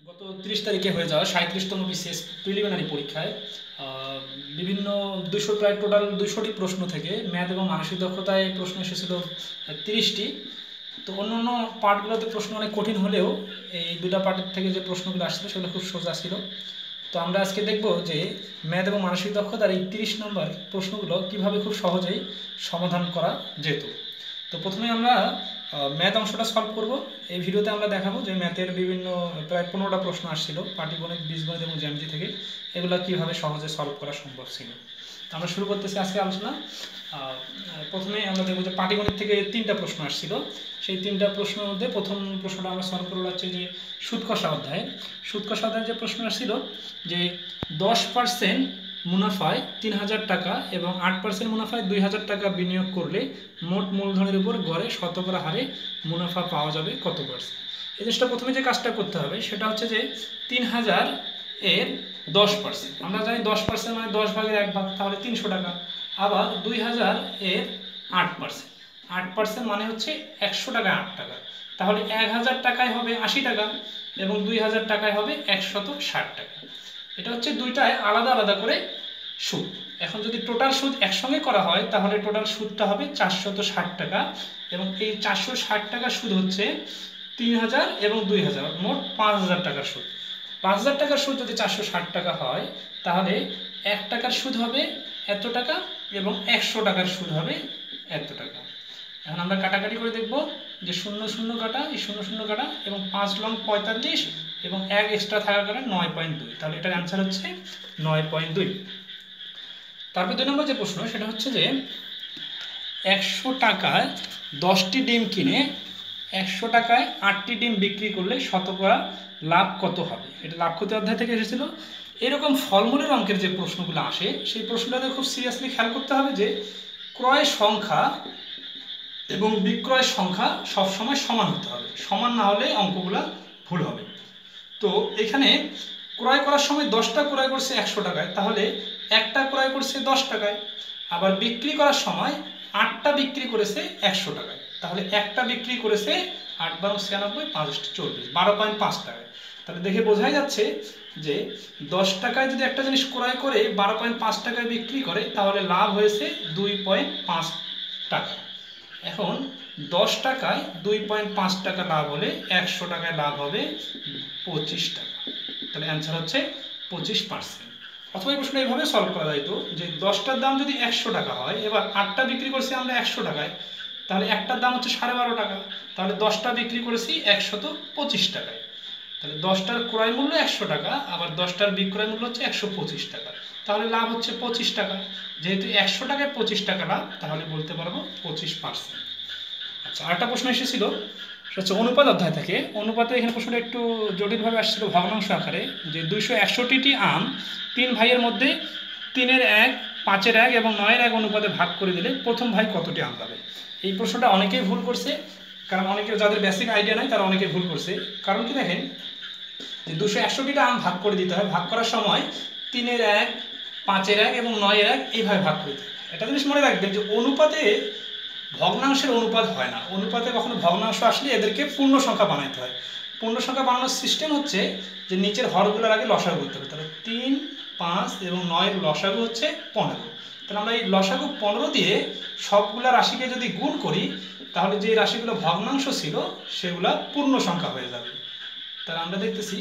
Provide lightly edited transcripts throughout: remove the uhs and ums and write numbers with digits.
গত 30 তারিখে হয়ে যাওয়া 37তম বিসিএস প্রিলিমিনারি পরীক্ষায় বিভিন্ন প্রায় টোটাল 200টি প্রশ্ন থেকে ম্যাথ এবং মানসিক দক্ষতায় প্রশ্ন এসেছিল 30টি। তো অন্যান্য পার্টগুলোতে প্রশ্ন অনেক কঠিন হলেও এই দুটা পার্টের থেকে যে প্রশ্নগুলো আসছিল সেগুলো খুব সোজা ছিল। তো আমরা আজকে দেখব যে ম্যাথ এবং মানসিক দক্ষতার এই 30 নম্বর প্রশ্নগুলো কিভাবে খুব সহজেই সমাধান করা যেত। তো প্রথমে আমরা ম্যাথ অংশটা সলভ করব। এই ভিডিওতে আমরা দেখাবো যে ম্যাথের বিভিন্ন প্রায় 15টা প্রশ্ন আসছিল পাটিগণিত, বীজগণিত এবং জ্যামিতি থেকে, এগুলো কিভাবে সহজে সলভ করা সম্ভব ছিল। তো আমরা শুরু করতেছি আজকে আলোচনা। প্রথমে আমরা দেখব যে পাটিগণিত থেকে 3টা প্রশ্ন আসছিল। সেই 3টা প্রশ্নের মধ্যে প্রথম প্রশ্নটা আমরা সলভ করবো হচ্ছে যে সুদ কষা অধ্যায়। সুদ কষা অধ্যায়ের যে প্রশ্ন আসছিল যে 10% মুনাফায় 3000 টাকা এবং 8% মুনাফায় 2000 টাকা বিনিয়োগ করলে মোট মূলধনের উপর গড়ে শতকরা হারে মুনাফা পাওয়া যাবে কত পার্সেন্ট। এই জিনিসটা প্রথমে যে কাজটা করতে হবে সেটা হচ্ছে যে 3000 এর 10%, আমরা জানি 10% মানে 10 ভাগের 1 ভাগ, তাহলে 300 টাকা। আবার 2000 এর 8% মানে হচ্ছে 100 টাকায় 8 টাকা, তাহলে 1000 টাকায় হবে 80 টাকা এবং 2000 টাকায় হবে 160 টাকা। এটা হচ্ছে দুইটায় আলাদা আলাদা করে সুদ। এখন যদি টোটাল সুদ একসঙ্গে করা হয় তাহলে টোটাল সুদটা হবে 460 টাকা এবং এই 460 টাকা সুদ হচ্ছে 3000 এবং 2000, মোট 5000 টাকার সুদ। 5000 টাকার সুদ যদি 460 টাকা হয় তাহলে 1 টাকার সুদ হবে এত টাকা এবং 100 টাকার সুদ হবে এত টাকা। এখন আমরা কাটাকাটি করে দেখব যে 0 0 কাটা, এই 0 0 কাটা এবং 5 লং 45 এবং 1 এক্সট্রা থাকার কারণে 9.2, তাহলে এটার অ্যান্সার হচ্ছে 9.2। তারপর 2 নম্বর যে প্রশ্ন সেটা হচ্ছে যে 100 টাকায় 10টি ডিম কিনে 100 টাকায় 8টি ডিম বিক্রি করলে শতকরা লাভ কত হবে। এটা লাভ ক্ষতি অধ্যায় থেকে এসেছিল। এরকম ফলমূলের অঙ্কের যে প্রশ্নগুলো আসে সেই প্রশ্নটাতে খুব সিরিয়াসলি খেয়াল করতে হবে যে ক্রয় সংখ্যা এবং বিক্রয় সংখ্যা সবসময় সমান হতে হবে, সমান না হলে অঙ্কগুলো ভুল হবে। তো এখানে ক্রয় করার সময় 10টা ক্রয় করছে 100 টাকায়, তাহলে একটা ক্রয় করছে 10 টাকায়। আবার বিক্রি করার সময় 8টা বিক্রি করেছে 100 টাকায়, তাহলে একটা বিক্রি করেছে 8 × 96, 5 × 40, 12.5 টাকায়। তাহলে দেখে বোঝাই যাচ্ছে যে 10 টাকায় যদি একটা জিনিস ক্রয় করে 12.5 টাকায় বিক্রি করে তাহলে লাভ হয়েছে 2.5 টাকা। এখন 10 টাকায় 2.5 টাকা লাভ হলে 100 টাকায় লাভ হবে 25 টাকা, তাহলে অ্যান্সার হচ্ছে 25%। অথবা এই প্রশ্নটা এইভাবে সলভ করা যাইতো যে 10টার দাম যদি 100 টাকা হয়, এবার 8টা বিক্রি করছি আমরা 100 টাকায়, তাহলে একটার দাম হচ্ছে 12.5 টাকা, তাহলে 10টা বিক্রি করেছি 125 টাকায়, তাহলে 10টার ক্রয় মূল্য 100 টাকা, আবার 10টার বিক্রয় মূল্য হচ্ছে 125 টাকা, তাহলে লাভ হচ্ছে 25 টাকা। যেহেতু 100 টাকায় 25 টাকা লাভ, তাহলে বলতে পারবো 25%। আচ্ছা, আরেকটা প্রশ্ন এসেছিল সেটা হচ্ছে অনুপাত অধ্যায় থেকে। অনুপাতে এখানে প্রশ্নটা একটু জটিলভাবে আসছিল ভগ্নাংশ আকারে, যে 261টি আম 3 ভাইয়ের মধ্যে 3-এর 1, 5-এর 1 এবং 9-এর 1 অনুপাতে ভাগ করে দিলে প্রথম ভাই কতটি আম পাবে। এই প্রশ্নটা অনেকেই ভুল করছে, কারণ অনেকের যাদের বেসিক আইডিয়া নাই তারা অনেকে ভুল করছে। কারণ কি দেখেন, যে 261টা আম ভাগ করে দিতে হয়, ভাগ করার সময় 3-এর 1, 5-এর 1 এবং 9-এর 1 এইভাবে ভাগ করে দিতে হয়। এটা জিনিস মনে রাখবেন যে অনুপাতে ভগ্নাংশের অনুপাত হয় না। অনুপাতে কখনো ভগ্নাংশ আসলে এদেরকে পূর্ণ সংখ্যা বানাইতে হয়। পূর্ণ সংখ্যা বানানোর সিস্টেম হচ্ছে যে নিচের হরগুলোর আগে লসাগু করতে হবে। তাহলে 3, 5 এবং 9-এর লসাগু হচ্ছে 15। তাহলে আমরা এই লসাগু 15 দিয়ে সবগুলা রাশিকে যদি গুণ করি তাহলে যে রাশিগুলো ভগ্নাংশ ছিল সেগুলা পূর্ণ সংখ্যা হয়ে যাবে। তাহলে আমরা দেখতেছি,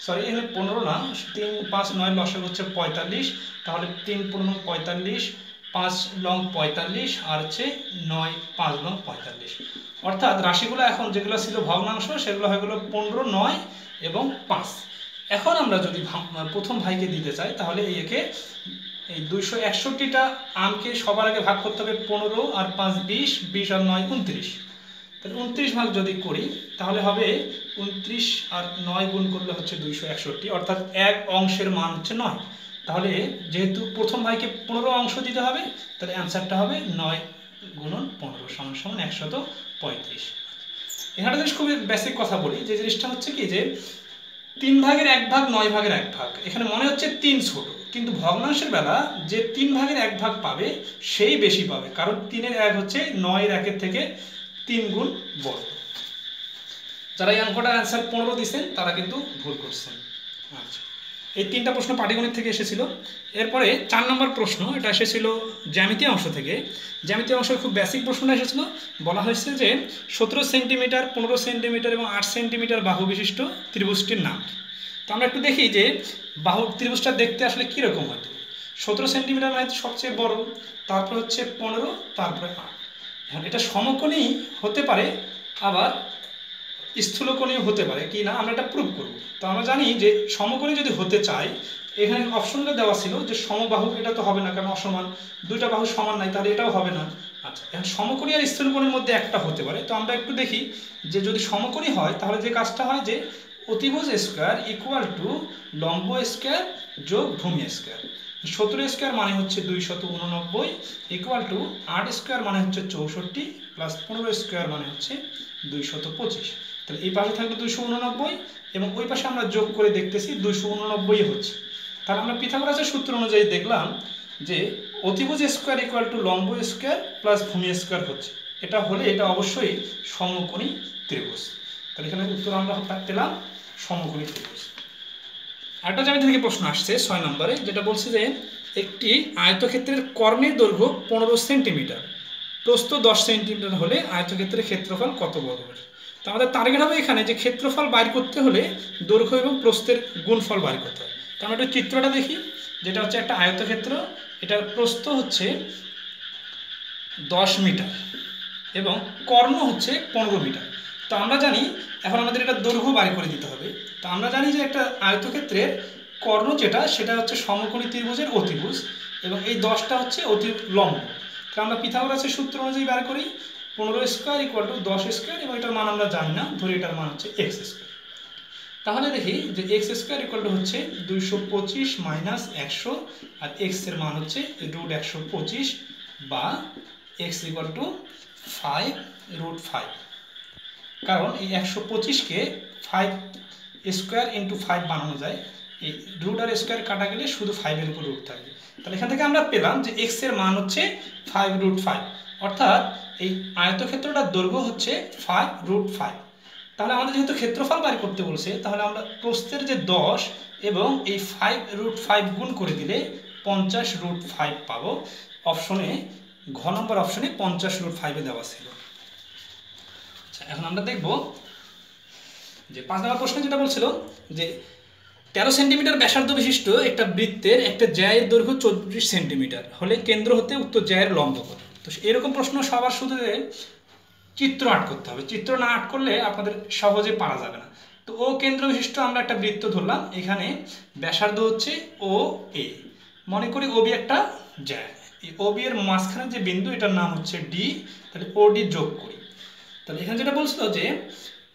সরি এখানে 15 না, 3, 5, 9 লসাগু হচ্ছে 45, তাহলে 3 × 15 = 45, 5 লং 45 আর হচ্ছে 9, 5 লং 45। অর্থাৎ রাশিগুলো এখন যেগুলো ছিল ভগ্নাংশ সেগুলো হয়ে গেল 15, 9 এবং 5। এখন আমরা যদি প্রথম ভাইকে দিতে চাই তাহলে একে এই 261টা আমকে সবার আগে ভাগ করতে হবে 15 আর 5 20, 20 আর 9 29। তাহলে 29 ভাগ যদি করি তাহলে হবে 29 আর 9 গুণ করলে হচ্ছে 261, অর্থাৎ এক অংশের মান হচ্ছে 9। তাহলে যেহেতু প্রথম ভাইকে 15 অংশ দিতে হবে, তাহলে অ্যান্সারটা হবে 9 × 15 = 135। এখানে জিনিস খুবই বেসিক কথা বলি, যে জিনিসটা হচ্ছে কি যে 3 ভাগের 1 ভাগ 9 ভাগের 1 ভাগ, এখানে মনে হচ্ছে 3 ছোট, কিন্তু ভগ্নাংশের বেলা যে 3 ভাগের 1 ভাগ পাবে সেই বেশি পাবে, কারণ 3-এর 1 হচ্ছে 9-এর 1-এর থেকে 3 গুণ বড়। যারা এই অঙ্কটার অ্যান্সার 15 দিয়েছেন তারা কিন্তু ভুল করছেন। আচ্ছা, এই 3টা প্রশ্ন পাটিগণিত থেকে এসেছিল। এরপরে 4 নম্বর প্রশ্ন, এটা এসেছিল জ্যামিতি অংশ থেকে। জ্যামিতি অংশে খুব বেসিক প্রশ্নটা এসেছিল। বলা হয়েছে যে 17 সেন্টিমিটার, 15 সেন্টিমিটার এবং 8 সেন্টিমিটার বাহু বিশিষ্ট ত্রিভুজটির নাম। তো আমরা একটু দেখি যে বাহু ত্রিভুজটা দেখতে আসলে কীরকম হতো। 17 সেন্টিমিটার মানে সবচেয়ে বড়, তারপর হচ্ছে 15, তারপরে 8। এখন এটা সমকোণী হতে পারে, আবার স্থূলকোণীয় হতে পারে কি না আমরা এটা প্রুভ করব। তো আমরা জানি যে সমকোণী যদি হতে চাই, এখানে অপশনটা দেওয়া ছিল যে সমবাহু, এটা তো হবে না কারণ অসমান, দুইটা বাহু সমান নাই, তাহলে এটাও হবে না। আচ্ছা, এখন সমকোণী আর স্থূলকোণের মধ্যে একটা হতে পারে। তো আমরা একটু দেখি যে যদি সমকোণী হয় তাহলে যে কাজটা হয় যে অতিভুজ স্কোয়ার ইকুয়াল টু লম্ব স্কোয়ার যোগ ভূমি স্কোয়ার। 17 স্কোয়ার মানে হচ্ছে 289 ইকুয়াল টু 8 স্কোয়ার মানে হচ্ছে 64 প্লাস 15 স্কোয়ার মানে হচ্ছে 225। তাহলে এই পাশে থাকবে 289 এবং ওই পাশে আমরা যোগ করে দেখতেছি 289 হচ্ছে। তাহলে আমরা পিথাগোরাসের সূত্র অনুযায়ী দেখলাম যে অতিভুজ স্কোয়ার ইকুয়াল টু লম্ব স্কোয়ার প্লাস ভূমি স্কোয়ার হচ্ছে। এটা হলে এটা অবশ্যই সমকোণী ত্রিভুজ। তাহলে এখানে উত্তর আমরা পেলাম সমকোণী ত্রিভুজ। একটা জ্যামিতি থেকে প্রশ্ন আসছে 6 নম্বরে, যেটা বলছে যে একটি আয়তক্ষেত্রের কর্ণের দৈর্ঘ্য 15 সেন্টিমিটার, প্রস্থ 10 সেন্টিমিটার হলে আয়তক্ষেত্রের ক্ষেত্রফল কত বর্গমিটার। তো আমাদের টার্গেট হবে এখানে যে ক্ষেত্রফল বাইর করতে হলে দৈর্ঘ্য এবং প্রস্থের গুণফল বাইর করতে হয়। তো আমরা একটু চিত্রটা দেখি, যেটা হচ্ছে একটা আয়তক্ষেত্র, এটার প্রস্থ হচ্ছে 10 মিটার এবং কর্ণ হচ্ছে 15 মিটার। তো আমরা জানি এখন আমাদের এটা দৈর্ঘ্য বাইর করে দিতে হবে। তো আমরা জানি যে একটা আয়তক্ষেত্রের কর্ণ যেটা, সেটা হচ্ছে সমকোণী ত্রিভুজের অতিভুজ এবং এই 10টা হচ্ছে লম্ব। তো আমরা পিথাগোরাসের সূত্র অনুযায়ী বার করি 15 স্কোয়ার ইকুয়াল টু 10 স্কোয়ার এবং এটার মান আমরা জানি না, ধরি এটার মান হচ্ছে এক্স স্কোয়ার। তাহলে দেখি যে এক্স স্কোয়ার ইকুয়াল টু হচ্ছে 225 মাইনাস 100 আর এক্স এর মান হচ্ছে √125 বা এক্স ইকুয়াল টু 5√5। কারণ এই 125কে 5 স্কোয়ার ইন্টু 5 বানানো যায়, এই রুট আর স্কোয়ার কাটা গেলে শুধু 5-এর উপর রুট থাকবে। তাহলে এখান থেকে আমরা পেলাম যে এক্স এর মান হচ্ছে 5√5, অর্থাৎ এই আয়তক্ষেত্রটার দৈর্ঘ্য হচ্ছে 5√5। তাহলে আমাদের যেহেতু ক্ষেত্রফল বাইর করতে বলছে, তাহলে আমরা প্রস্থের যে 10 এবং এই 5√5 গুণ করে দিলে 50√5 পাবো। অপশনে ঘ নম্বর অপশনে 50√5 দেওয়া ছিল। আচ্ছা, এখন আমরা দেখব যে 5 নম্বর প্রশ্নে যেটা বলছিল যে 13 সেন্টিমিটার ব্যাসার্ধ বিশিষ্ট একটা বৃত্তের একটা জ্যায়ের দৈর্ঘ্য 24 সেন্টিমিটার হলে কেন্দ্র হতে উক্ত জ্যায়ের লম্ব কত। তো এরকম প্রশ্ন সবার শুরুতে চিত্র আর্ট করতে হবে, চিত্র না আর্ট করলে আপনাদের সহজে পারা যাবে না। তো ও কেন্দ্র বিশিষ্ট আমরা একটা বৃত্ত ধরলাম, এখানে ব্যাসার্ধ হচ্ছে ও এ, মনে করি ওবি একটা জ্যায়, এই ওবি এর মাঝখানে যে বিন্দু এটার নাম হচ্ছে ডি, তাহলে ও ডি যোগ করি। তাহলে এখানে যেটা বলছিল যে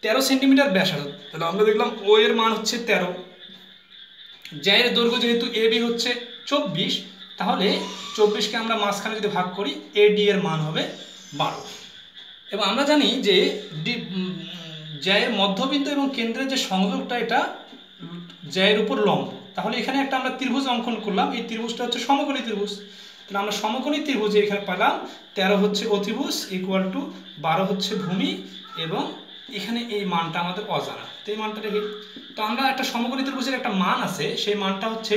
13 সেন্টিমিটার ব্যাসার্ধ, তাহলে আমরা দেখলাম ও এর মান হচ্ছে 13, জ্যায়ের দৈর্ঘ্য যেহেতু এ বি হচ্ছে 24, তাহলে 24কে আমরা মাঝখানে যদি ভাগ করি এ ডি এর মান হবে 12। এবং আমরা জানি যে জ্যায়ের মধ্যবিন্দু এবং কেন্দ্রের যে সংযোগটা এটা জ্যায়ের উপর লম্ব। তাহলে এখানে একটা আমরা ত্রিভুজ অঙ্কন করলাম, এই ত্রিভুজটা হচ্ছে সমকোণী ত্রিভুজ। তাহলে আমরা সমকোণী ত্রিভুজে এখানে পেলাম 13 হচ্ছে অতিভুজ ইকুয়াল টু 12 হচ্ছে ভূমি এবং এখানে এই মানটা আমাদের অজানা, তো এই মানটা রেখে। তো আমরা একটা সমকোণী ত্রিভুজের একটা মান আছে, সেই মানটা হচ্ছে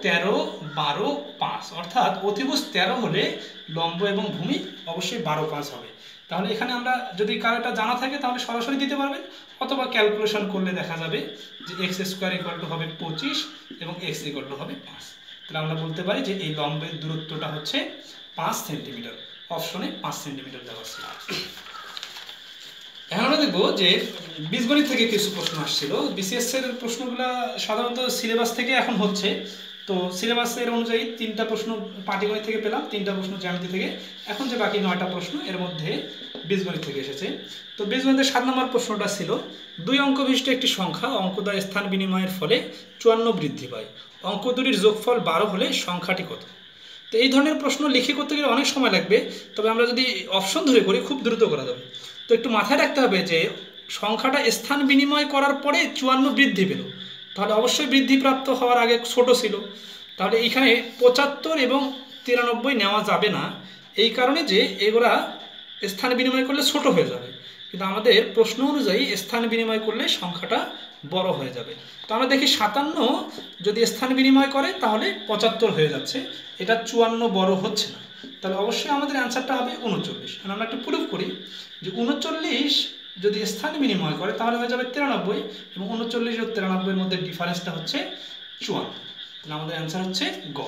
13, 12, 5, অর্থাৎ অতিভুজ 13 হলে লম্ব এবং ভূমি অবশ্যই 12, 5 হবে। তাহলে এখানে আমরা যদি কারো এটা জানা থাকে তাহলে সরাসরি দিতে পারবেন, অথবা ক্যালকুলেশন করলে দেখা যাবে যে এক্স স্কোয়ার ইকুয়াল টু হবে 25 এবং এক্স ইকুয়াল টু হবে 5। তাহলে আমরা বলতে পারি যে এই লম্বের দূরত্বটা হচ্ছে 5 সেন্টিমিটার। অপশনে 5 সেন্টিমিটার দেওয়া ছিল। এখন আমরা দেখবো যে বীজগণিত থেকে কিছু প্রশ্ন আসছিল। বিসিএস এর প্রশ্নগুলো সাধারণত সিলেবাস থেকে এখন হচ্ছে, তো সিলেবাসের অনুযায়ী 3টা প্রশ্ন পাটিগণিত থেকে পেলাম, 3টা প্রশ্ন জ্যামিতি থেকে, এখন যে বাকি 9টা প্রশ্ন এর মধ্যে বীজগণিত থেকে এসেছে। তো বীজগণিতের 7 নম্বর প্রশ্নটা ছিল 2 অঙ্ক বিশিষ্ট একটি সংখ্যা অঙ্ক দ্বারা স্থান বিনিময়ের ফলে 54 বৃদ্ধি পায়, অঙ্ক দুটির যোগফল 12 হলে সংখ্যাটি কত। তো এই ধরনের প্রশ্ন লিখে করতে গেলে অনেক সময় লাগবে, তবে আমরা যদি অপশন ধরে করি খুব দ্রুত করা যাবে। তো একটু মাথায় রাখতে হবে যে সংখ্যাটা স্থান বিনিময় করার পরে 54 বৃদ্ধি পেল, তাহলে অবশ্যই বৃদ্ধিপ্রাপ্ত হওয়ার আগে ছোট ছিল। তাহলে এইখানে 75 এবং 93 নেওয়া যাবে না, এই কারণে যে এগুলা স্থান বিনিময় করলে ছোট হয়ে যাবে। কিন্তু আমাদের প্রশ্ন অনুযায়ী স্থান বিনিময় করলে সংখ্যাটা বড় হয়ে যাবে। তো আমরা দেখি 57 যদি স্থান বিনিময় করে তাহলে 75 হয়ে যাচ্ছে, এটা 54 বড় হচ্ছে না, তাহলে অবশ্যই আমাদের অ্যান্সারটা হবে 39। আমরা একটা প্রুফ করি যে 39 যদি স্থান বিনিময় করে তাহলে হয়ে যাবে 93, এবং 39 ও 93 এর মধ্যে ডিফারেন্সটা হচ্ছে 54। তাহলে আমাদের অ্যান্সার হচ্ছে গ।